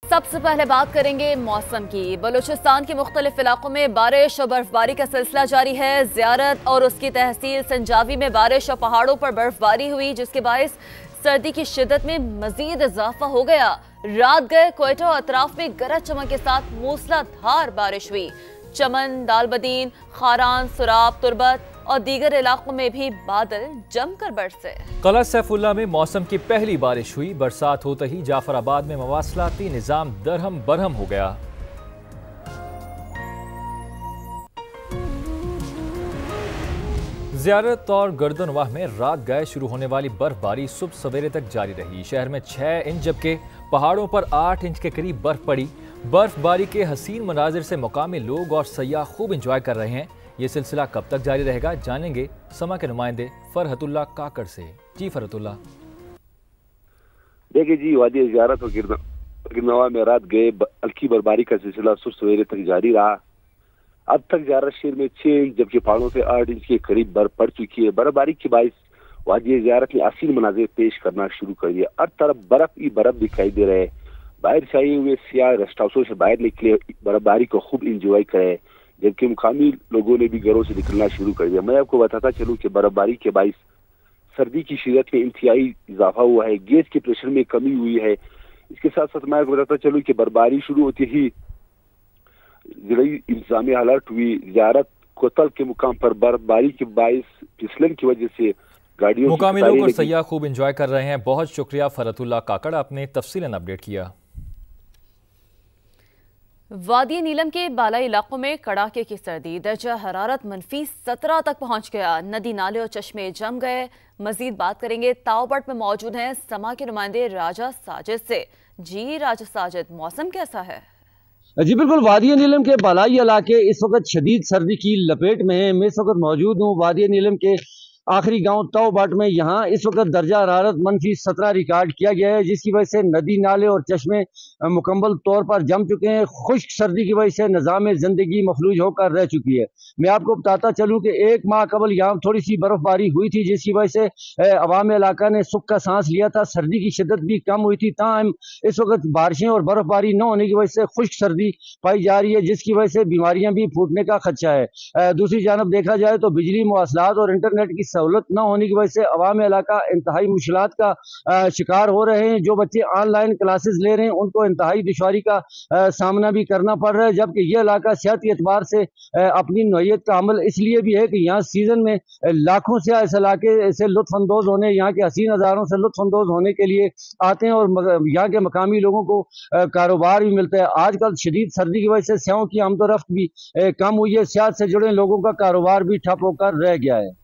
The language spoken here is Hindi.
सबसे पहले बात करेंगे मौसम की। बलूचिस्तान के मुख्तलिफ इलाकों में बारिश और बर्फबारी का सिलसिला जारी है। ज़ियारत और उसकी तहसील संजावी में बारिश और पहाड़ों पर बर्फबारी हुई, जिसके बायस सर्दी की शिद्दत में मजीद इजाफा हो गया। रात गए क्वेटा और अतराफ में गरज चमक के साथ मूसलाधार बारिश हुई। चमन, दालबदीन, खारान, सुराब, तुरबत और दीगर इलाकों में भी बादल जमकर बरसे। कला सैफुल्ला में मौसम की पहली बारिश हुई। बरसात होते ही जाफराबाद में मवासलाती निजाम दरहम बरहम हो गया। ज़ियारत और गर्दनवाह में रात गए शुरू होने वाली बर्फबारी सुबह सवेरे तक जारी रही। शहर में 6 इंच जबकि पहाड़ों पर 8 इंच के करीब बर्फ पड़ी। बर्फबारी के हसीन मनाजिर से मुकामी लोग और सयाह खूब इंजॉय कर रहे हैं। ये सिलसिला कब तक जारी रहेगा, जानेंगे समा के नुमाइंदे फरहतुल्लाह काकड़ से। जी फरहतुल्लाह। देखिए जी, वादी ज़ियारत और गिरनवा में रात गए हल्की बर्फबारी का सिलसिला सुबह सवेरे तक जारी रहा। अब तक ज़ियारत शहर में 6 इंच जबकि पहाड़ों से 8 इंच के करीब बर्फ पड़ चुकी है। बर्फबारी के बायस वादी ज़ियारत ने हसीन मनाजिर पेश करना शुरू कर दिया। हर तरफ बर्फ ही बर्फ दिखाई दे रहे हैं। बाहर से आए हुए सियाह रेस्ट हाउसों से बाहर निकले, बर्फबारी को खूब इंजॉय करे, जबकि मुकामी लोगों ने भी घरों से निकलना शुरू कर दिया। मैं आपको बताता चलूं कि बर्फबारी के बायस सर्दी की शिद्दत में इंतहाई इजाफा हुआ है। गैस के प्रेशर में कमी हुई है। इसके साथ साथ मैं आपको बताता चलूं कि बर्फबारी शुरू होते ही जिला इंतजामी अलर्ट हुई। ज़ियारत कोतल के मुकाम पर बर्फबारी के बायस फिसलन की वजह से गाड़ियों मुकामी लोग और सयाह खूब इंजॉय कर रहे हैं। बहुत शुक्रिया फरहतुल्लाह काकड़, आपने तफसीलन अपडेट किया। वादी नीलम के बालाई इलाकों में कड़ाके की सर्दी, दर्जा हरारत -17 तक पहुंच गया। नदी नाले और चश्मे जम गए। मजीद बात करेंगे, ताओबट में मौजूद हैं समा के नुमाइंदे राजा साजिद से। जी राजा साजिद, मौसम कैसा है? जी बिल्कुल, वादी नीलम के बालाई इलाके इस वक्त शदीद सर्दी की लपेट में है। मैं इस वक्त मौजूद हूँ वादी नीलम के आखिरी गांव ताओबाट में। यहाँ इस वक्त दर्जा हरारत -17 रिकॉर्ड किया गया है, जिसकी वजह से नदी नाले और चश्मे मुकम्मल तौर पर जम चुके हैं। खुश्क सर्दी की वजह से निज़ाम ज़िंदगी मफलूज होकर रह चुकी है। मैं आपको बताता चलूँ कि 1 माह कबल यहाँ थोड़ी सी बर्फबारी हुई थी, जिसकी वजह से अवाम इलाका ने सुख का सांस लिया था। सर्दी की शिद्दत भी कम हुई थी। ताहम इस वक्त बारिशें और बर्फबारी न होने की वजह से खुश्क सर्दी पाई जा रही है, जिसकी वजह से बीमारियां भी फूटने का खदशा है। दूसरी जानब देखा जाए तो बिजली, मवासलात और इंटरनेट की सहूलत न होने की वजह से अवाम इलाका इंतहाई मुश्किलात का शिकार हो रहे हैं। जो बच्चे ऑनलाइन क्लासेस ले रहे हैं उनको इंतहाई दुश्वारी का सामना भी करना पड़ रहा है। जबकि यह इलाका सेहत के एतबार से अपनी नौयत का अमल इसलिए भी है कि यहाँ सीजन में लाखों से इस इलाके से लुत्फानंदोज होने, यहाँ के हसीन नज़ारों से लुत्फानंदोज होने के लिए आते हैं और यहाँ के मकामी लोगों को कारोबार भी मिलता है। आजकल शदीद सर्दी की वजह से स्याहों की आमदोरफ्त भी कम हुई है। सेहत से जुड़े लोगों का कारोबार भी ठप होकर रह गया है।